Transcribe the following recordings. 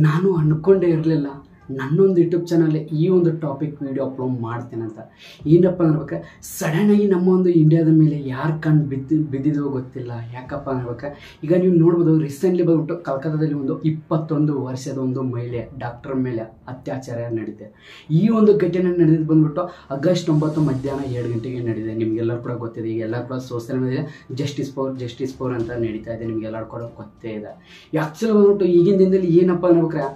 ನಾನು ಅಂದ್ಕೊಂಡೇ ಇರಲಿಲ್ಲ ನನ್ನೊಂದು ಯೂಟ್ಯೂಬ್ ಚಾನಲ್ ಈ ಒಂದು ಟಾಪಿಕ್ ವಿಡಿಯೋ ಅಪ್ಲೋಡ್ ಮಾಡ್ತೇನೆ ಅಂತ. ಏನಪ್ಪ ಅನ್ಬೇಕಾ, ಸಡನ್ನಾಗಿ ನಮ್ಮ ಒಂದು ಇಂಡಿಯಾದ ಮೇಲೆ ಯಾರು ಕಣ್ಣು ಬಿದ್ದಿದೋ ಗೊತ್ತಿಲ್ಲ. ಯಾಕಪ್ಪ ಅನ್ಬೇಕಾ, ಈಗ ನೀವು ನೋಡ್ಬೋದು, ರೀಸೆಂಟ್ಲಿ ಬಂದ್ಬಿಟ್ಟು ಕಲ್ಕತ್ತಾದಲ್ಲಿ ಒಂದು 21 ವರ್ಷದ ಒಂದು ಮಹಿಳೆ ಡಾಕ್ಟರ್ ಮೇಲೆ ಅತ್ಯಾಚಾರ ನಡೆದಿದೆ. ಈ ಒಂದು ಘಟನೆ ನಡೆದಿದ್ದು ಬಂದ್ಬಿಟ್ಟು ಆಗಸ್ಟ್ 9 ಮಧ್ಯಾಹ್ನ 2 ಗಂಟೆಗೆ ನಡೆದಿದೆ. ನಿಮಗೆಲ್ಲರೂ ಕೂಡ ಗೊತ್ತಿದೆ. ಈಗ ಎಲ್ಲರೂ ಕೂಡ ಸೋಷಿಯಲ್ ಮೀಡಿಯಾ ಜಸ್ಟಿಸ್ ಫೋರ್ ಅಂತ ನಡೀತಾ ಇದೆ. ನಿಮಗೆಲ್ಲರೂ ಕೂಡ ಗೊತ್ತೇ ಇದೆ. ಆ್ಯಕ್ಚುಲಿ ಬಂದ್ಬಿಟ್ಟು ಈಗಿನ ದಿನದಲ್ಲಿ ಏನಪ್ಪ ಅನ್ಬೇಕಾರೆ,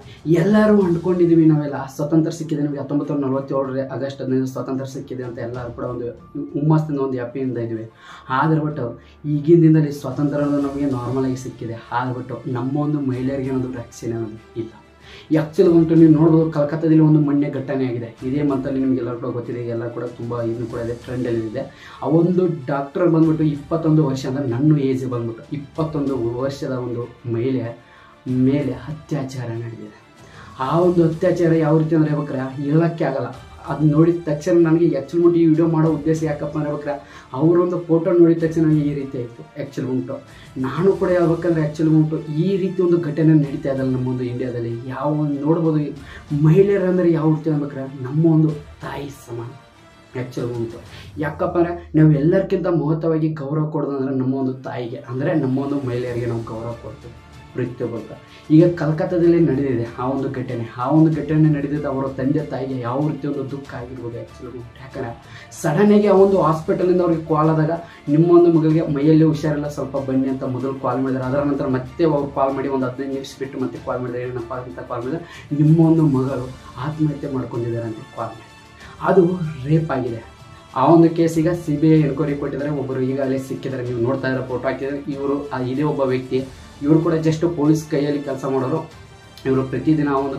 ಎಲ್ಲರೂ ಅಂದ್ಕೊಂಡಿದ್ದೀವಿ ನಾವೆಲ್ಲ ಸ್ವತಂತ್ರ ಸಿಕ್ಕಿದೆ, ನಮಗೆ 1947 ಆಗಸ್ಟ್ 15 ಸ್ವತಂತ್ರ ಸಿಕ್ಕಿದೆ ಅಂತ ಎಲ್ಲರೂ ಕೂಡ ಒಂದು ಹುಮ್ಮಸ್ಸಿಂದ ಒಂದು ಹ್ಯಾಪಿಯಿಂದ ಇದ್ವಿ. ಆದ್ರೆ ಬಟ್ ಈಗಿನ ದಿನದಲ್ಲಿ ಸ್ವತಂತ್ರ ಅನ್ನೋದು ನಮಗೆ ನಾರ್ಮಲ್ ಆಗಿ ಸಿಕ್ಕಿದೆ. ಆದ್ರೆ ಬಟ್ ನಮ್ಮ ಒಂದು ಮಹಿಳೆಯರಿಗೆ ಅನ್ನೋದು ರಕ್ಷಣೆ ಅನ್ನೋದು ಇಲ್ಲ. ಆ್ಯಕ್ಚುಲಿ ಬಂದ್ಬಿಟ್ಟು ನೀವು ನೋಡ್ಬೋದು, ಕಲ್ಕತ್ತಾದಲ್ಲಿ ಒಂದು ಮೊನ್ನೆ ಘಟನೆ ಆಗಿದೆ. ಇದೇ ಮಂತಲ್ಲಿ ನಿಮಗೆಲ್ಲರೂ ಕೂಡ ಗೊತ್ತಿದೆ, ಎಲ್ಲ ಕೂಡ ತುಂಬ ಇದನ್ನು ಕೂಡ ಇದೆ, ಟ್ರೆಂಡಲ್ಲಿ ಇದೆ. ಆ ಒಂದು ಡಾಕ್ಟರ್ ಬಂದ್ಬಿಟ್ಟು 21 ವರ್ಷ ಅಂದರೆ ನನ್ನ ಏಜ್ ಬಂದ್ಬಿಟ್ಟು 21 ವರ್ಷದ ಒಂದು ಮಹಿಳೆ ಮೇಲೆ ಅತ್ಯಾಚಾರ ನಡೆದಿದೆ. ಆ ಒಂದು ಅತ್ಯಾಚಾರ ಯಾವ ರೀತಿ ಅಂದರೆ ಹೇಳ್ಬೇಕಾರೆ ಹೇಳೋಕ್ಕೆ ಆಗಲ್ಲ. ಅದು ನೋಡಿದ ತಕ್ಷಣ ನನಗೆ ಆ್ಯಕ್ಚುಲಿ ಈ ವಿಡಿಯೋ ಮಾಡೋ ಉದ್ದೇಶ ಯಾಕಪ್ಪ ಅಂದರೆ ಹೇಳ್ಬೇಕಾರೆ, ಅವರೊಂದು ಫೋಟೋ ನೋಡಿದ ತಕ್ಷಣ ನನಗೆ ಈ ರೀತಿ ಆಯಿತು. ಆ್ಯಕ್ಚುಲಿ ಉಂಟು ನಾನು ಕೂಡ ಹೇಳ್ಬೇಕಂದ್ರೆ ಆ್ಯಕ್ಚುಲಿ ಉಂಟು ಈ ರೀತಿ ಒಂದು ಘಟನೆ ನಡೀತಾ ಇದಲ್ಲ ನಮ್ಮೊಂದು ಇಂಡಿಯಾದಲ್ಲಿ. ಯಾವ ಒಂದು ನೋಡ್ಬೋದು, ಮಹಿಳೆಯರಂದರೆ ಯಾವ ರೀತಿ ಹೇಳ್ಬೇಕಾರೆ ನಮ್ಮ ಒಂದು ತಾಯಿ ಸಮಾನ. ಆ್ಯಕ್ಚುಲಿ ಉಂಟು ಯಾಕಪ್ಪ ಅಂದರೆ ನಾವು ಎಲ್ಲರಿಗಿಂತ ಮಹತ್ವವಾಗಿ ಗೌರವ ಕೊಡೋದಂದ್ರೆ ನಮ್ಮ ಒಂದು ತಾಯಿಗೆ, ಅಂದರೆ ನಮ್ಮ ಒಂದು ಮಹಿಳೆಯರಿಗೆ ನಾವು ಗೌರವ ಕೊಡ್ತೀವಿ ಪ್ರತಿಯೊಬ್ಬರು. ಈಗ ಕಲ್ಕತ್ತಾದಲ್ಲಿ ನಡೆದಿದೆ ಆ ಒಂದು ಘಟನೆ ನಡೆದಿದ್ದು ಅವರ ತಂದೆ ತಾಯಿಗೆ ಯಾವ ರೀತಿ ಒಂದು ದುಃಖ ಆಗಿರ್ಬೋದು. ಆ್ಯಕ್ಚುಲಿ ಯಾಕಂದರೆ ಸಡನ್ನಾಗಿ ಆ ಒಂದು ಹಾಸ್ಪಿಟಲಿಂದ ಅವ್ರಿಗೆ ಕಾಲ್ ಆದಾಗ, ನಿಮ್ಮೊಂದು ಮಗಳಿಗೆ ಮೈಯಲ್ಲಿ ಹುಷಾರಿಲ್ಲ, ಸ್ವಲ್ಪ ಬನ್ನಿ ಅಂತ ಮೊದಲು ಕಾಲ್ ಮಾಡಿದ್ದಾರೆ. ಅದರ ನಂತರ ಮತ್ತೆ ಅವ್ರು ಕಾಲ್ ಮಾಡಿ ಒಂದು 15 ನಿಮಿಷ ಬಿಟ್ಟು ಮತ್ತೆ ಕಾಲ್ ಮಾಡಿದ್ದಾರೆ. ಏನಪ್ಪ ಅಂತ ಕಾಲ್ ಮಾಡಿದರೆ, ನಿಮ್ಮ ಒಂದು ಮಗಳು ಆತ್ಮಹತ್ಯೆ ಮಾಡ್ಕೊಂಡಿದ್ದಾರೆ ಅಂತ ಕಾಲ್ ಮಾಡಿ. ಅದು ರೇಪ್ ಆಗಿದೆ. ಆ ಒಂದು ಕೇಸಿಗೆ CBI ಎನ್ಕ್ವೈರಿ ಕೊಟ್ಟಿದ್ದಾರೆ. ಒಬ್ಬರು ಈಗಾಗಲೇ ಸಿಕ್ಕಿದ್ದಾರೆ. ನೀವು ನೋಡ್ತಾ ಇರೋ ಫೋಟೋ ಹಾಕಿದರೆ ಇವರು ಇದೇ ಒಬ್ಬ ವ್ಯಕ್ತಿ. ಇವರು ಕೂಡ ಜಸ್ಟ್ ಪೊಲೀಸ್ ಕೈಯಲ್ಲಿ ಕೆಲಸ ಮಾಡೋರು. ಇವರು ಪ್ರತಿದಿನ ಆ ಒಂದು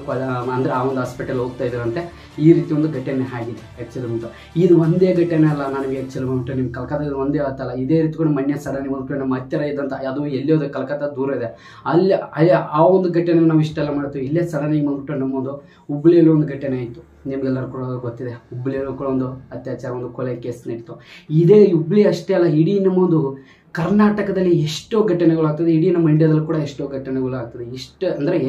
ಅಂದರೆ ಆ ಒಂದು ಹಾಸ್ಪಿಟಲ್ ಹೋಗ್ತಾ ಇದ್ದಾರಂತೆ. ಈ ರೀತಿ ಒಂದು ಘಟನೆ ಆಗಿದೆ. ಆ್ಯಕ್ಚುಲಿ ಉಂಟು ಇದು ಒಂದೇ ಘಟನೆ ಅಲ್ಲ ನನಗೆ. ಆ್ಯಕ್ಚುಲಿ ಉಂಟು ನಿಮ್ಮ ಕಲ್ಕತ್ತಾದಲ್ಲಿ ಒಂದೇ ಆತಲ್ಲ, ಇದೇ ರೀತಿ ಕೂಡ ಮೊನ್ನೆ ಸಡನ್ಲಿ ಒಂದು ನಮ್ಮ ಹತ್ತಿರ ಇದ್ದಂಥ, ಅದು ಎಲ್ಲಿ ಹೋದ ಕಲ್ಕತ್ತಾ ದೂರ ಇದೆ, ಅಲ್ಲಿ ಆ ಒಂದು ಘಟನೆ ನಾವು ಇಷ್ಟೆಲ್ಲ ಮಾಡ್ತೀವಿ. ಇಲ್ಲೇ ಸಡನ್ನಾಗಿ ಬಂದ್ಬಿಟ್ಟು ನಮ್ಮೊಂದು ಹುಬ್ಬಳ್ಳಿಯಲ್ಲಿ ಒಂದು ಘಟನೆ ಆಯಿತು. ನಿಮಗೆಲ್ಲರೂ ಕೂಡ ಗೊತ್ತಿದೆ, ಹುಬ್ಬಳ್ಳಿಯಲ್ಲೂ ಕೂಡ ಒಂದು ಅತ್ಯಾಚಾರ ಒಂದು ಕೊಲೆ ಕೇಸ್ ನಡೀತು. ಇದೇ ಹುಬ್ಬಳ್ಳಿ ಅಷ್ಟೇ ಅಲ್ಲ, ಇಡೀ ನಮ್ಮೊಂದು ಕರ್ನಾಟಕದಲ್ಲಿ ಎಷ್ಟೋ ಘಟನೆಗಳಾಗ್ತದೆ, ಇಡೀ ನಮ್ಮ ಇಂಡಿಯಾದಲ್ಲಿ ಕೂಡ ಎಷ್ಟೋ ಘಟನೆಗಳು ಆಗ್ತದೆ.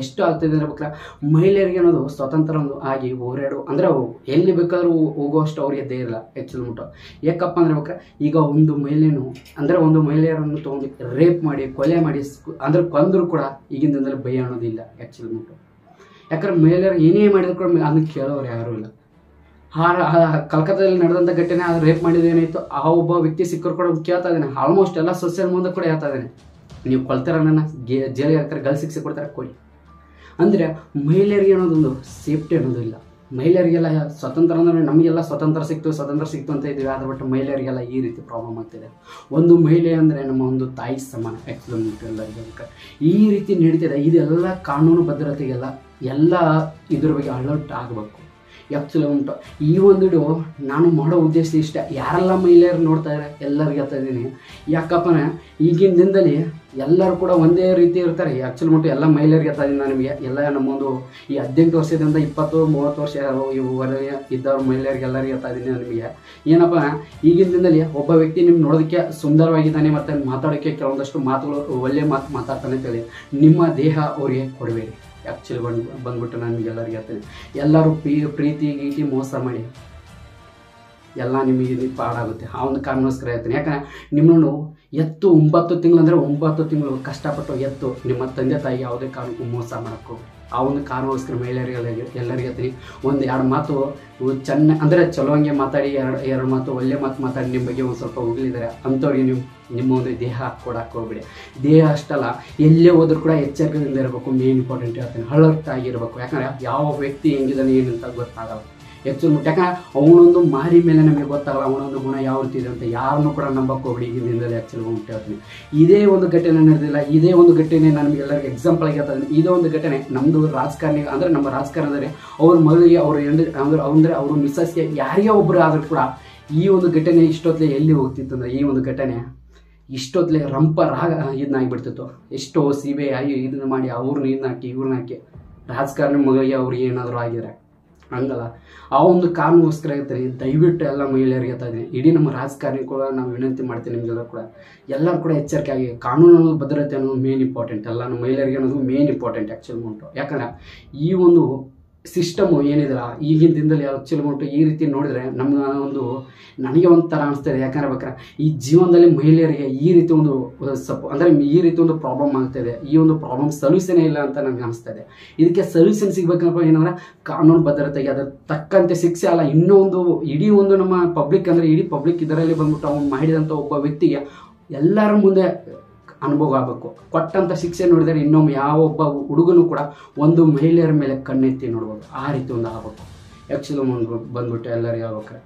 ಎಷ್ಟು ಆಗ್ತದೆ ಅಂದ್ರೆ ಮಹಿಳೆಯರಿಗೆ ಅನ್ನೋದು ಸ್ವತಂತ್ರ ಆಗಿ ಹೋರಾಡು ಅಂದರೆ ಎಲ್ಲಿ ಬೇಕಾದ್ರೂ ಹೋಗುವಷ್ಟು ಅವ್ರಿಗೆ ಧೈರ್ಯ ಇಲ್ಲ. ಆ್ಯಕ್ಚುಲಿ ಉಂಟು ಯಾಕಪ್ಪ ಅಂದ್ರೆ ಈಗ ಒಂದು ಮಹಿಳೆಯರನ್ನು ತೊಗೊಂಡು ರೇಪ್ ಮಾಡಿ ಕೊಲೆ ಮಾಡಿ ಅಂದರೆ ಕೊಂದರೂ ಕೂಡ ಈಗಿನ ದಿನದಲ್ಲಿ ಭಯ ಅನ್ನೋದಿಲ್ಲ. ಆ್ಯಕ್ಚುಲಿ ಉಂಟು ಯಾಕಂದ್ರೆ ಮಹಿಳೆಯರು ಏನೇ ಮಾಡಿದ್ರು ಕೂಡ ಅದನ್ನು ಕೇಳೋರು ಯಾರೂ ಇಲ್ಲ. ಕಲ್ಕತ್ತಾದಲ್ಲಿ ನಡೆದಂಥ ಘಟನೆ, ಅದು ರೇಪ್ ಮಾಡಿದೇನಾಯಿತು, ಆ ಒಬ್ಬ ವ್ಯಕ್ತಿ ಸಿಕ್ಕರು ಕೂಡ ಕೇಳ್ತಾ ಇದ್ದಾನೆ. ಆಲ್ಮೋಸ್ಟ್ ಎಲ್ಲ ಸೋಷಿಯಲ್ ಮುಂದೆ ಕೂಡ ಹೇಳ್ತಾ ಇದ್ದಾನೆ, ನೀವು ಕೊಳ್ತಾರ ನನ್ನ ಜೈಲಿಗೆ ಹಾಕ್ತಾರೆ, ಗಲ್ ಶಿಕ್ಷೆ ಕೊಡ್ತಾರೆ, ಕೊಡಿ. ಅಂದರೆ ಮಹಿಳೆಯರಿಗೆ ಅನ್ನೋದೊಂದು ಸೇಫ್ಟಿ ಅನ್ನೋದಿಲ್ಲ. ಮಹಿಳೆಯರಿಗೆಲ್ಲ ಸ್ವತಂತ್ರ ಅಂದರೆ ನಮಗೆಲ್ಲ ಸ್ವತಂತ್ರ ಸಿಕ್ತು ಅಂತ ಇದ್ದೀವಿ. ಆದ್ರೆ ಬಟ್ ಮಹಿಳೆಯರಿಗೆಲ್ಲ ಈ ರೀತಿ ಪ್ರಾಬ್ಲಮ್ ಆಗ್ತಿದೆ. ಒಂದು ಮಹಿಳೆ ಅಂದರೆ ನಮ್ಮ ಒಂದು ತಾಯಿ ಸಮಾನ. ಆ್ಯಕ್ಚುಲಿ ಎಲ್ಲರಿಗೆ ಈ ರೀತಿ ನಡೀತಿದೆ. ಇದೆಲ್ಲ ಕಾನೂನು ಭದ್ರತೆಗೆಲ್ಲ ಎಲ್ಲ ಇದ್ರ ಬಗ್ಗೆ ಅಲರ್ಟ್ ಆಗಬೇಕು. ಆ್ಯಕ್ಚುಲಿ ಉಂಟು ಈ ಒಂದು ವಿಡಿಯೋ ನಾನು ಮಾಡೋ ಉದ್ದೇಶ ಇಷ್ಟ. ಯಾರೆಲ್ಲ ಮಹಿಳೆಯರು ನೋಡ್ತಾ ಇದ್ದಾರೆ ಎಲ್ಲರಿಗೆ ಹೇಳ್ತಾ ಇದ್ದೀನಿ. ಯಾಕಪ್ಪನ ಈಗಿನ ದಿನದಲ್ಲಿ ಎಲ್ಲರೂ ಕೂಡ ಒಂದೇ ರೀತಿ ಇರ್ತಾರೆ. ಆ್ಯಕ್ಚುಲಿ ಉಂಟು ಎಲ್ಲ ಮಹಿಳೆಯರಿಗೆ ಹೇಳ್ತಾ ಇದ್ದೀನಿ ನಾನು. ನಿಮಗೆ ಎಲ್ಲ ನಮ್ಮೊಂದು ಈ 18 ವರ್ಷದಿಂದ 20-30 ವರ್ಷ ಇವರೆಗೆ ಇದ್ದವ್ರು ಮಹಿಳೆಯರಿಗೆ ಎಲ್ಲರಿಗೆ ಹೇಳ್ತಾ ಇದ್ದೀನಿ ನಿಮಗೆ. ಏನಪ್ಪ, ಈಗಿನ ದಿನದಲ್ಲಿ ಒಬ್ಬ ವ್ಯಕ್ತಿ ನಿಮ್ಗೆ ನೋಡೋದಕ್ಕೆ ಸುಂದರವಾಗಿದ್ದಾನೆ ಮತ್ತು ಮಾತಾಡೋಕ್ಕೆ ಕೆಲವೊಂದಷ್ಟು ಮಾತುಗಳು ಒಳ್ಳೆ ಮಾತು ಮಾತಾಡ್ತಾನೆ ಅಂತೇಳಿ ನಿಮ್ಮ ದೇಹ ಅವರಿಗೆ ಕೊಡಬೇಡಿ. ಆ್ಯಕ್ಚುಲಿ ಬಂದ್ಬಿಟ್ಟು ನನಗೆಲ್ಲರಿಗೆ ಹೇಳ್ತೇನೆ, ಎಲ್ಲರೂ ಪ್ರೀತಿ ಗೀಟಿ ಮೋಸ ಮಾಡಿ ಎಲ್ಲ ನಿಮಗೆ ಪಾಡಾಗುತ್ತೆ. ಆ ಒಂದು ಕಾರಣಕ್ಕೋಸ್ಕರ ಹೇಳ್ತೀನಿ. ಯಾಕಂದರೆ ನಿಮ್ಮನ್ನು 9 ತಿಂಗಳು ಅಂದರೆ 9 ತಿಂಗಳು ಕಷ್ಟಪಟ್ಟು ನಿಮ್ಮ ತಂದೆ ತಾಯಿಗೆ ಯಾವುದೇ ಕಾರಣಕ್ಕೂ ಮೋಸ ಮಾಡೋಕ್ಕೂ. ಆ ಒಂದು ಕಾರಣಕ್ಕೋಸ್ಕರ ಮಹಿಳೆಯರಿಗೆ ಎಲ್ಲರಿಗೆ ಹೇಳ್ತೀನಿ, 1-2 ಮಾತು ಅಂದರೆ ಚಲೋ ಹಂಗೆ ಮಾತಾಡಿ, ಎರಡು ಮಾತು ಒಳ್ಳೆ ಮಾತು ಮಾತಾಡಿ ನಿಮ್ಮ ಬಗ್ಗೆ ಒಂದು ಸ್ವಲ್ಪ ಹೋಗಲಿದ್ದಾರೆ ಅಂಥವ್ರಿಗೆ ನಿಮ್ಮ ಒಂದು ದೇಹ ಕೊಡಕ್ಕೆ ಹೋಗ್ಬಿಡಿ. ದೇಹ ಅಷ್ಟಲ್ಲ, ಎಲ್ಲೇ ಹೋದ್ರೂ ಕೂಡ ಎಚ್ಚರಿಕೆಯಿಂದ ಇರಬೇಕು. ಮೇನ್ ಇಂಪಾರ್ಟೆಂಟ್ ಹೇಳ್ತೀನಿ, ಅಲರ್ಟ್ ಆಗಿರಬೇಕು. ಯಾಕಂದರೆ ಯಾವ ವ್ಯಕ್ತಿ ಹೆಂಗಿದ್ದಾನೆ ಏನಂತ ಗೊತ್ತಾಗಲ್ಲ. ಆ್ಯಕ್ಚುಲಿ ಯಾಕಂದರೆ ಅವನೊಂದು ಮಾರಿ ಮೇಲೆ ನಮಗೆ ಗೊತ್ತಾಗಲ್ಲ ಅವನೊಂದು ಗುಣ ಯಾವ ರೀತಿ ಇದೆ ಅಂತ. ಯಾರನ್ನೂ ಕೂಡ ನಂಬಕ್ಕೆ ಹೋಗ್ಬಿಡಿ ಈಗಿನ ದಿನದಲ್ಲಿ. ಆ್ಯಕ್ಚುಲಿ ಉಂಟು ಹೇಳ್ತೀನಿ, ಇದೇ ಒಂದು ಘಟನೆ ನಡೆದಿಲ್ಲ. ಇದೇ ಒಂದು ಘಟನೆ ನಮಗೆಲ್ಲರಿಗೆ ಎಕ್ಸಾಂಪಲ್ ಆಗಿ ಹೇಳ್ತಾ ಇದ್ದೀನಿ. ಇದೇ ಒಂದು ಘಟನೆ ನಮ್ಮದು ರಾಜಕಾರಣಿ ಅಂದರೆ ನಮ್ಮ ರಾಜಕಾರಣದಲ್ಲಿ ಅವ್ರ ಮಗಳಿಗೆ ಅವ್ರ ಮಿಸ್ಸಸ್ಗೆ ಯಾರಿಗೇ ಒಬ್ಬರು ಆದರೂ ಕೂಡ ಈ ಒಂದು ಘಟನೆ ಇಷ್ಟೊತ್ತಲೇ ಎಲ್ಲಿ ಹೋಗ್ತಿತ್ತು ಅಂದರೆ, ಈ ಒಂದು ಘಟನೆ ಇಷ್ಟೊತ್ತಲೇ ಇದನ್ನಾಗಿಬಿಡ್ತಿತ್ತು. ಎಷ್ಟೋ CBI ಇದನ್ನು ಮಾಡಿ ಅವ್ರನ್ನ ಹಾಕಿ ಇವ್ರನ್ನ ಹಾಕಿ ರಾಜಕಾರಣಿ ಮಗಳಿಗೆ ಅವ್ರಿಗೆ ಏನಾದರೂ ಆಗಿದ್ರೆ ಹಂಗಲ್ಲ. ಆ ಒಂದು ಕಾರಣಕ್ಕೋಸ್ಕರ ಹೇಳ್ತಾರೆ, ದಯವಿಟ್ಟು ಎಲ್ಲ ಮಹಿಳೆಯರಿಗೆ ಹೇಳ್ತಾ ಇದ್ದೀನಿ, ಇಡೀ ನಮ್ಮ ರಾಜಕಾರಣಿ ಕೂಡ ನಾವು ವಿನಂತಿ ಮಾಡ್ತೀನಿ ನಿಮಗೆಲ್ಲರೂ ಕೂಡ, ಎಲ್ಲರೂ ಕೂಡ ಎಚ್ಚರಿಕೆ ಆಗಿ. ಕಾನೂನು ಭದ್ರತೆ ಅನ್ನೋದು ಮೇನ್ ಇಂಪಾರ್ಟೆಂಟ್, ಎಲ್ಲ ನಮ್ಮ ಮಹಿಳೆಯರಿಗೆ ಅನ್ನೋದು ಮೇನ್ ಇಂಪಾರ್ಟೆಂಟ್ ಆ್ಯಕ್ಚುಲಿ ಉಂಟು. ಯಾಕಂದರೆ ಈ ಒಂದು ಸಿಸ್ಟಮು ಏನಿದೆಯಲ್ಲ ಈಗಿನ ದಿನದಲ್ಲಿ ಆ್ಯಕ್ಚುಲಿ ಉಂಟು, ಈ ರೀತಿ ನೋಡಿದರೆ ನನಗೆ ಒಂಥರ ಅನಿಸ್ತಾ ಇದೆ. ಯಾಕಂದ್ರೆ ಬೇಕಾರೆ ಈ ಜೀವನದಲ್ಲಿ ಮಹಿಳೆಯರಿಗೆ ಈ ರೀತಿ ಒಂದು ಅಂದರೆ ಈ ರೀತಿ ಒಂದು ಪ್ರಾಬ್ಲಮ್ ಆಗ್ತಾಯಿದೆ. ಈ ಒಂದು ಪ್ರಾಬ್ಲಮ್ ಸೊಲ್ಯೂಷನೇ ಇಲ್ಲ ಅಂತ ನನಗೆ ಅನಿಸ್ತಾ ಇದೆ. ಇದಕ್ಕೆ ಸೊಲ್ಯೂಷನ್ ಸಿಗ್ಬೇಕಂದ್ರೆ ಏನಂದ್ರೆ ಕಾನೂನು ಭದ್ರತೆಗೆ ಅದರ ತಕ್ಕಂತೆ ಶಿಕ್ಷೆ ಅಲ್ಲ, ಇನ್ನೊಂದು ಇಡೀ ಒಂದು ನಮ್ಮ ಪಬ್ಲಿಕ್ ಅಂದರೆ ಇಡೀ ಪಬ್ಲಿಕ್ ಇದರಲ್ಲಿ ಬಂದ್ಬಿಟ್ಟು ಅವನು ಮಾಡಿದಂಥ ಒಬ್ಬ ವ್ಯಕ್ತಿಗೆ ಎಲ್ಲರ ಮುಂದೆ ಅನುಭವ ಆಗಬೇಕು. ಕೊಟ್ಟಂಥ ಶಿಕ್ಷೆ ನೋಡಿದರೆ ಇನ್ನೊಮ್ಮೆ ಯಾವ ಒಬ್ಬ ಹುಡುಗನೂ ಕೂಡ ಒಂದು ಮಹಿಳೆಯರ ಮೇಲೆ ಕಣ್ಣೆತ್ತಿ ನೋಡ್ಬೋದು, ಆ ರೀತಿ ಒಂದು ಆಗಬೇಕು ಆ್ಯಕ್ಚುಲಿ ಬಂದ್ಬಿಟ್ಟು ಎಲ್ಲರಿಗೆ ಆಗ್ಬೇಕಾರೆ.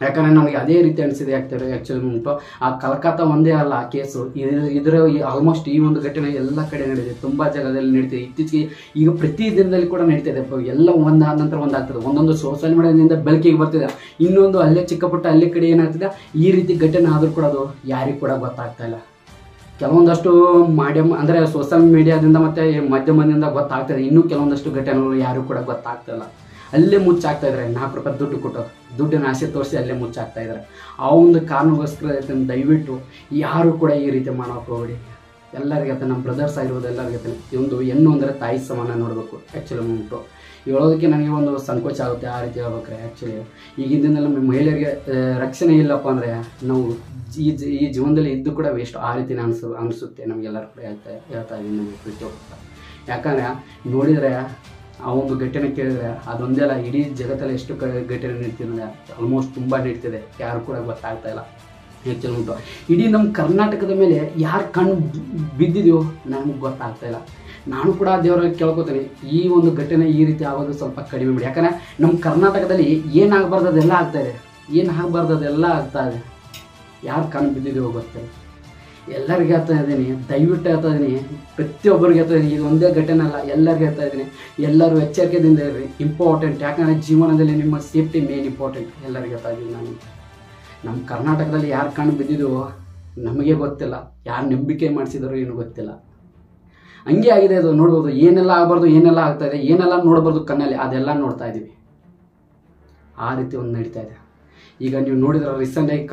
ಯಾಕಂದರೆ ನನಗೆ ಅದೇ ರೀತಿ ಅನಿಸಿದೆ ಆಗ್ತಾರೆ ಆ್ಯಕ್ಚುಲಿ ಉಂಟು. ಆ ಕಲ್ಕತ್ತಾ ಒಂದೇ ಅಲ್ಲ ಆ ಕೇಸು, ಇದರ ಆಲ್ಮೋಸ್ಟ್ ಈ ಒಂದು ಘಟನೆ ಎಲ್ಲ ಕಡೆ ನಡೀತಿದೆ, ತುಂಬ ಜಾಗದಲ್ಲಿ ನಡೀತಿದೆ. ಇತ್ತೀಚೆಗೆ ಈಗ ಪ್ರತಿ ದಿನದಲ್ಲಿ ಕೂಡ ನಡೀತಿದೆ, ಎಲ್ಲ ಒಂದಾದ ನಂತರ ಒಂದಾಗ್ತದೆ. ಒಂದೊಂದು ಸೋಷಿಯಲ್ ಮೀಡಿಯಾದಿಂದ ಬೆಳಕಿಗೆ ಬರ್ತಿದೆ, ಇನ್ನೊಂದು ಅಲ್ಲೇ ಚಿಕ್ಕಪುಟ್ಟ ಅಲ್ಲೇ ಕಡೆ ಏನಾಗ್ತಿದೆ, ಈ ರೀತಿ ಘಟನೆ ಆದರೂ ಕೂಡ ಅದು ಯಾರಿಗೂ ಕೂಡ ಗೊತ್ತಾಗ್ತಾ ಇಲ್ಲ. ಕೆಲವೊಂದಷ್ಟು ಮಾಧ್ಯಮ ಅಂದರೆ ಸೋಷಿಯಲ್ ಮೀಡಿಯಾದಿಂದ ಮತ್ತು ಮಾಧ್ಯಮದಿಂದ ಗೊತ್ತಾಗ್ತದೆ, ಇನ್ನೂ ಕೆಲವೊಂದಷ್ಟು ಘಟನೆಗಳು ಯಾರಿಗೂ ಕೂಡ ಗೊತ್ತಾಗ್ತಾಯಿಲ್ಲ. ಅಲ್ಲೇ ಮುಚ್ಚಾಗ್ತಾ ಇದ್ದಾರೆ, 4 ರೂಪಾಯಿ ದುಡ್ಡು ಕೊಟ್ಟು ದುಡ್ಡಿನ ಆಸೆ ತೋರಿಸಿ ಅಲ್ಲೇ ಮುಚ್ಚಾಗ್ತಾ ಇದ್ದಾರೆ. ಆ ಒಂದು ಕಾರಣಕ್ಕೋಸ್ಕರ ದಯವಿಟ್ಟು ಯಾರು ಕೂಡ ಈ ರೀತಿ ಮಾಡೋಕೆ ಹೋಗ್ಬೇಡಿ. ಎಲ್ಲರಿಗೆ ನಮ್ಮ ಬ್ರದರ್ಸ್ ಆಗಿರೋದು ಎಲ್ಲರಿಗೆ ಈ ಒಂದು ಹೆಣ್ಣು ಅಂದರೆ ತಾಯಿ ಸಮಾನ ನೋಡಬೇಕು ಆ್ಯಕ್ಚುಲಿ ಉಂಟು. ಹೇಳೋದಕ್ಕೆ ನನಗೆ ಒಂದು ಸಂಕೋಚ ಆಗುತ್ತೆ ಆ ರೀತಿ ಹೇಳ್ಬೇಕ್ರೆ. ಆ್ಯಕ್ಚುಲಿ ಈಗಿನ ದಿನದಲ್ಲಿ ನಮ್ಮ ಮಹಿಳೆಯರಿಗೆ ರಕ್ಷಣೆ ಇಲ್ಲಪ್ಪ ಅಂದರೆ ನಾವು ಈ ಜೀವನದಲ್ಲಿ ಇದ್ದು ಕೂಡ ವೇಸ್ಟ್, ಆ ರೀತಿ ಅನಿಸುತ್ತೆ ನಮಗೆಲ್ಲರೂ ಕೂಡ ಹೇಳ್ತಾ ಇದ್ದೀನಿ ನಮಗೆ ಪ್ರತಿಯೊಬ್ಬರು. ಯಾಕಂದರೆ ನೋಡಿದರೆ ಆ ಒಂದು ಘಟನೆ ಕೇಳಿದರೆ ಅದೊಂದೇ ಅಲ್ಲ, ಇಡೀ ಜಗತ್ತಲ್ಲಿ ಎಷ್ಟು ಘಟನೆ ನಡೀತಿದೆ, ಆಲ್ಮೋಸ್ಟ್ ತುಂಬ ನಡೀತಿದೆ, ಯಾರು ಕೂಡ ಗೊತ್ತಾಗ್ತಾ ಇಲ್ಲ ಆ್ಯಕ್ಚುಲಿ ಉಂಟು. ಇಡೀ ನಮ್ಮ ಕರ್ನಾಟಕದ ಮೇಲೆ ಯಾರು ಕಣ್ಣು ಬಿದ್ದಿದೆಯೋ ನಮಗೆ ಗೊತ್ತಾಗ್ತಾ ಇಲ್ಲ. ನಾನು ಕೂಡ ದೇವರಲ್ಲಿ ಕೇಳ್ಕೊತೀನಿ, ಈ ಒಂದು ಘಟನೆ ಈ ರೀತಿ ಆಗೋದು ಸ್ವಲ್ಪ ಕಡಿಮೆ ಬಿಡಿ. ಯಾಕಂದರೆ ನಮ್ಮ ಕರ್ನಾಟಕದಲ್ಲಿ ಏನಾಗಬಾರ್ದು ಅದೆಲ್ಲ ಆಗ್ತಾಯಿದೆ, ಏನು ಆಗಬಾರ್ದು ಅದೆಲ್ಲ ಆಗ್ತಾ ಇದೆ. ಯಾರು ಕಣ್ಣು ಬಿದ್ದಿದೆಯೋ ಗೊತ್ತಿಲ್ಲ. ಎಲ್ಲರಿಗೆ ಹೇಳ್ತಾ ಇದ್ದೀನಿ, ದಯವಿಟ್ಟು ಹೇಳ್ತಾ ಇದ್ದೀನಿ, ಪ್ರತಿಯೊಬ್ಬರಿಗೆ ಹೇಳ್ತಾ ಇದ್ದೀನಿ, ಇದು ಒಂದೇ ಘಟನೆ ಅಲ್ಲ, ಎಲ್ಲರಿಗೆ ಹೇಳ್ತಾ ಇದ್ದೀನಿ, ಎಲ್ಲರೂ ಎಚ್ಚರಿಕೆದಿಂದ ಇರ್ರಿ, ಇಂಪಾರ್ಟೆಂಟ್. ಯಾಕಂದರೆ ಜೀವನದಲ್ಲಿ ನಿಮ್ಮ ಸೇಫ್ಟಿ ಮೇನ್ ಇಂಪಾರ್ಟೆಂಟ್. ಎಲ್ಲರಿಗೆ ಹೇಳ್ತಾ ಇದ್ದೀನಿ ನಾನು. ನಮ್ಮ ಕರ್ನಾಟಕದಲ್ಲಿ ಯಾರು ಕಣ್ಣು ಬಿದ್ದಿದೋ ನಮಗೆ ಗೊತ್ತಿಲ್ಲ, ಯಾರು ನಂಬಿಕೆ ಮಾಡಿಸಿದಾರೋ ಏನೂ ಗೊತ್ತಿಲ್ಲ. ಹಂಗೆ ಆಗಿದೆ ಅದು. ನೋಡ್ಬೋದು ಏನೆಲ್ಲ ಆಗಬಾರ್ದು ಏನೆಲ್ಲ ಆಗ್ತಾಯಿದೆ, ಏನೆಲ್ಲ ನೋಡಬಾರ್ದು ಕಣ್ಣಲ್ಲಿ ಅದೆಲ್ಲ ನೋಡ್ತಾ ಇದ್ದೀವಿ. ಆ ರೀತಿ ಒಂದು ನಡೀತಾ ಇದೆ. ಈಗ ನೀವು ನೋಡಿದ್ರೆ ರೀಸೆಂಟಾಗಿ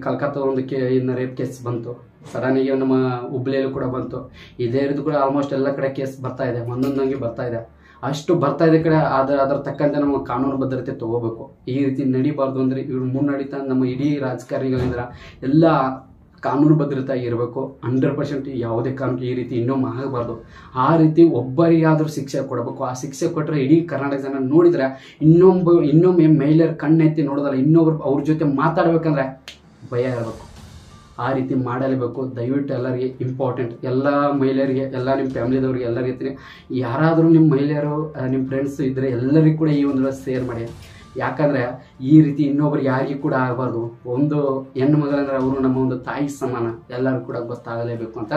ಕಲ್ಕತ್ತಾ ಒಂದು ರೇಪ್ ಕೇಸ್ ಬಂತು, ಸಡನ್ನಾಗಿ ನಮ್ಮ ಹುಬ್ಳಿಯಲ್ಲೂ ಕೂಡ ಬಂತು. ಇದೇ ರೀತಿ ಕೂಡ ಆಲ್ಮೋಸ್ಟ್ ಎಲ್ಲ ಕಡೆ ಕೇಸ್ ಬರ್ತಾ ಇದೆ, ಒಂದೊಂದಾಗಿ ಬರ್ತಾ ಇದೆ. ಅಷ್ಟು ಬರ್ತಾ ಇದೆ ಕಡೆ ಅದರ ತಕ್ಕಂತೆ ನಮ್ಮ ಕಾನೂನು ಭದ್ರತೆ ತೊಗೋಬೇಕು. ಈ ರೀತಿ ನಡಿಬಾರ್ದು ಅಂದರೆ ಇವ್ರು ಮುನ್ನಡೀತಾ ನಮ್ಮ ಇಡೀ ರಾಜಕಾರಣಿಗಳಿಂದ ಎಲ್ಲ ಕಾನೂನು ಭದ್ರತೆ ಇರಬೇಕು. 100% ಯಾವುದೇ ಕಾರಣಕ್ಕೆ ಈ ರೀತಿ ಇನ್ನೊಮ್ಮೆ ಆಗಬಾರ್ದು. ಆ ರೀತಿ ಒಬ್ಬರಿಗಾದರೂ ಶಿಕ್ಷೆ ಕೊಡಬೇಕು. ಆ ಶಿಕ್ಷೆ ಕೊಟ್ಟರೆ ಇಡೀ ಕರ್ನಾಟಕ ಜನ ನೋಡಿದರೆ ಇನ್ನೊಮ್ಮೆ ಮಹಿಳೆಯರ ಕಣ್ಣೆತ್ತಿ ನೋಡೋದಲ್ಲ, ಇನ್ನೊಬ್ರು ಅವ್ರ ಜೊತೆ ಮಾತಾಡ್ಬೇಕಂದ್ರೆ ಭಯ ಇರಬೇಕು. ಆ ರೀತಿ ಮಾಡಲೇಬೇಕು. ದಯವಿಟ್ಟು ಎಲ್ಲರಿಗೆ ಇಂಪಾರ್ಟೆಂಟ್, ಎಲ್ಲ ಮಹಿಳೆಯರಿಗೆ, ಎಲ್ಲ ನಿಮ್ಮ ಫ್ಯಾಮಿಲಿದವ್ರಿಗೆ ಎಲ್ಲರಿಗೆ ಇರ್ತೀನಿ, ಯಾರಾದರೂ ನಿಮ್ಮ ಮಹಿಳೆಯರು ನಿಮ್ಮ ಫ್ರೆಂಡ್ಸ್ ಇದ್ದರೆ ಎಲ್ಲರಿಗೂ ಕೂಡ ಈ ಒಂದು ಶೇರ್ ಮಾಡಿ. ಯಾಕಂದರೆ ಈ ರೀತಿ ಇನ್ನೊಬ್ರು ಯಾರಿಗೂ ಕೂಡ ಆಗಬಾರ್ದು. ಒಂದು ಹೆಣ್ಣು ಮಗಳಂದ್ರೆ ಅವರು ನಮ್ಮ ಒಂದು ತಾಯಿ ಸಮಾನ, ಎಲ್ಲರೂ ಕೂಡ ಗೊತ್ತಾಗಲೇಬೇಕು ಅಂತ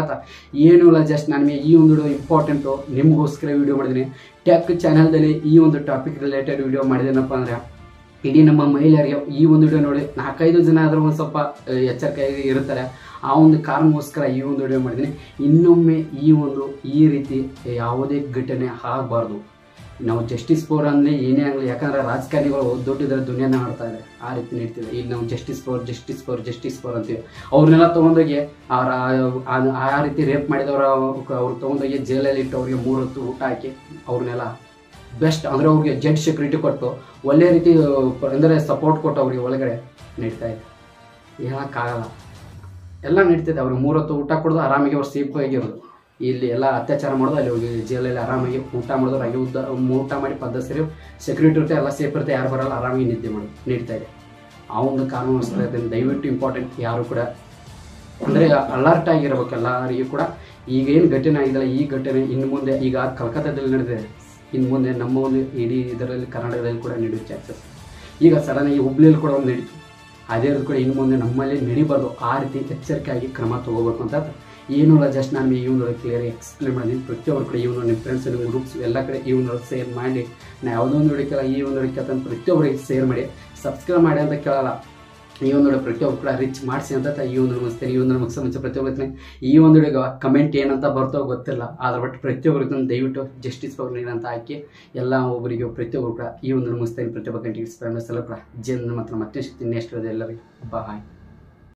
ಏನೂ ಇಲ್ಲ. ಜಸ್ಟ್ ನನಗೆ ಈ ಒಂದು ವಿಡಿಯೋ ಇಂಪಾರ್ಟೆಂಟು ನಿಮಗೋಸ್ಕರ ವಿಡಿಯೋ ಮಾಡಿದ್ದೀನಿ. ಟೆಕ್ ಚಾನಲ್ದಲ್ಲಿ ಈ ಒಂದು ಟಾಪಿಕ್ ರಿಲೇಟೆಡ್ ವಿಡಿಯೋ ಮಾಡಿದೇನಪ್ಪ ಅಂದರೆ ಇಡೀ ನಮ್ಮ ಮಹಿಳೆಯರಿಗೆ ಈ ಒಂದು ವಿಡಿಯೋ ನೋಡಿ 4-5 ಜನ ಆದರೂ ಒಂದು ಸ್ವಲ್ಪ ಎಚ್ಚರಿಕೆಯಾಗಿ ಇರ್ತಾರೆ. ಆ ಒಂದು ಕಾರಣಕ್ಕೋಸ್ಕರ ಈ ಒಂದು ವಿಡಿಯೋ ಮಾಡಿದ್ದೀನಿ. ಇನ್ನೊಮ್ಮೆ ಈ ರೀತಿ ಯಾವುದೇ ಘಟನೆ ಆಗಬಾರ್ದು. ನಾವು ಜಸ್ಟಿಸ್ ಫೋರ್ ಅಂದರೆ ಏನೇ ಆಗಲಿ, ಯಾಕಂದರೆ ರಾಜಕಾರಣಿಗಳು ದೊಡ್ಡಿದ್ರೆ ದುನಿಯಾನ ಆಡ್ತಾ ಇದೆ, ಆ ರೀತಿ ನಡೀತಿದೆ. ಈಗ ನಾವು ಜಸ್ಟಿಸ್ ಫೋರ್ ಅಂತೀವಿ. ಅವ್ರನ್ನೆಲ್ಲ ತೊಗೊಂಡೋಗಿ ಆ ರೀತಿ ರೇಪ್ ಮಾಡಿದವರು ಅವ್ರು ತೊಗೊಂಡೋಗಿ ಜೈಲಲ್ಲಿ ಇಟ್ಟು ಅವ್ರಿಗೆ 3 ಹೊತ್ತು ಊಟ ಹಾಕಿ ಅವ್ರನ್ನೆಲ್ಲ ಬೆಸ್ಟ್ ಅಂದರೆ ಅವ್ರಿಗೆ ಜೆಡ್ ಸೆಕ್ಯೂರಿಟಿ ಕೊಟ್ಟು ಒಳ್ಳೆ ರೀತಿ ಅಂದರೆ ಸಪೋರ್ಟ್ ಕೊಟ್ಟು ಅವ್ರಿಗೆ ಒಳಗಡೆ ನಡೀತಾ ಇದೆ. ಹೇಳೋಕ್ಕಾಗಲ್ಲ, ಎಲ್ಲ ನಡೀತಿದೆ. ಅವ್ರಿಗೆ 3 ಹೊತ್ತು ಊಟ ಕೊಡೋದು, ಆರಾಮಾಗಿ ಅವ್ರು ಸೇಫ್ ಆಗಿರೋದು. ಇಲ್ಲಿ ಎಲ್ಲ ಅತ್ಯಾಚಾರ ಮಾಡೋದು, ಅಲ್ಲಿ ಹೋಗಿ ಜೈಲಲ್ಲಿ ಆರಾಮಾಗಿ ಊಟ ಮಾಡಿದವ್ರು ಹಾಗೆ ಊಟ ಮಾಡಿ ಪದ್ಧತಿ ಸೆಕ್ಯೂರಿಟಿ ಇರುತ್ತೆ, ಎಲ್ಲ ಸೇಫ್ ಇರುತ್ತೆ, ಯಾರು ಬರೋಲ್ಲ, ಆರಾಮಾಗಿ ನಿದ್ದೆ ಮಾಡೋದು ನಡೀತಾ ಇದೆ. ಆ ಒಂದು ಕಾರಣಕ್ಕೋಸ್ಕರ ದಯವಿಟ್ಟು ಇಂಪಾರ್ಟೆಂಟ್, ಯಾರು ಕೂಡ ಅಂದರೆ ಅಲರ್ಟ್ ಆಗಿರ್ಬೇಕು ಎಲ್ಲರಿಗೂ ಕೂಡ. ಈಗೇನು ಘಟನೆ ಆಗಿದೆಯಲ್ಲ, ಈ ಘಟನೆ ಇನ್ನು ಮುಂದೆ ಈಗ ಕಲ್ಕತ್ತಾದಲ್ಲಿ ನಡೆದಿದೆ, ಇನ್ನು ಮುಂದೆ ನಮ್ಮ ಒಂದು ಇಡೀ ಇದರಲ್ಲಿ ಕರ್ನಾಟಕದಲ್ಲಿ ಕೂಡ ನಡೆಯೋ ಚಾನ್ಸಸ್. ಈಗ ಸಡನ್ನಾಗಿ ಹುಬ್ಳಿಯಲ್ಲಿ ಕೂಡ ಒಂದು ನಡೀತು, ಅದೇ ರೀತಿ ಕೂಡ ಇನ್ನು ಮುಂದೆ ನಮ್ಮಲ್ಲಿ ನಡಿಬಾರ್ದು. ಆ ರೀತಿ ಎಚ್ಚರಿಕೆಯಾಗಿ ಕ್ರಮ ತೊಗೋಬೇಕು ಅಂತ ಏನೂ ಇಲ್ಲ. ಜಸ್ಟ್ ನಾನು ಈ ಒಂದು ಕ್ಲಿಯರ್ ಎಕ್ಸ್ಪ್ಲೇನ್ ಮಾಡಿದ್ದೀನಿ. ಪ್ರತಿಯೊಬ್ಬರು ಕೂಡ ಇವನು ನಿಮ್ಮ ಫ್ರೆಂಡ್ಸ್, ನಿಮ್ಮ ಗ್ರೂಪ್ಸ್ ಎಲ್ಲ ಕಡೆ ಈ ಒಂದು ಶೇರ್ ಮಾಡಿ. ನಾನು ಯಾವುದೋ ಒಂದು ಹುಡುಕಲ್ಲ, ಈ ಒಂದು ಹುಡುಕಲ್ಲ ಪ್ರತಿಯೊಬ್ಬರಿಗೆ ಶೇರ್ ಮಾಡಿ, ಸಬ್ಸ್ಕ್ರೈಬ್ ಮಾಡಿ ಅಂತ ಕೇಳಲ್ಲ. ಈ ಒಂದು ವಿಡಿಯೋ ಪ್ರತಿಯೊಬ್ಬರು ಕೂಡ ರಿಚ್ ಮಾಡಿಸಿ ಅಂತ ಈ ಒಂದು ಮುಗಿಸ್ತೇನೆ. ಈ ಒಂದು ಮುಂಚೆ ಪ್ರತಿಯೊಬ್ಬರು ಈ ಒಂದು ವಿಡಿಯೋಗೆ ಕಮೆಂಟ್ ಏನಂತ ಬರ್ತೋ ಗೊತ್ತಿಲ್ಲ, ಅದ್ರ ಬಟ್ ಪ್ರತಿಯೊಬ್ಬರಿಗೂ ದಯವಿಟ್ಟು ಜಸ್ಟಿಸ್ ಫಾರ್ ನೀರ್ ಅಂತ ಹಾಕಿ ಎಲ್ಲ ಒಬ್ಬರಿಗೆ ಪ್ರತಿಯೊಬ್ಬರು ಕೂಡ ಈ ಒಂದು ಮುಗಿಸ್ತೇನೆ. ಪ್ರತಿಯೊಬ್ಬ ಕಂಟಿನ್ಯೂಸ್ ಎಲ್ಲ ಕೂಡ ಜನ ಮಾತ್ರ ಮತ್ತೆ ಸಿಗ್ತೀನಿ ನೆಕ್ಸ್ಟ್ ಎಲ್ಲರಿಗೆ ಬಾಯ್.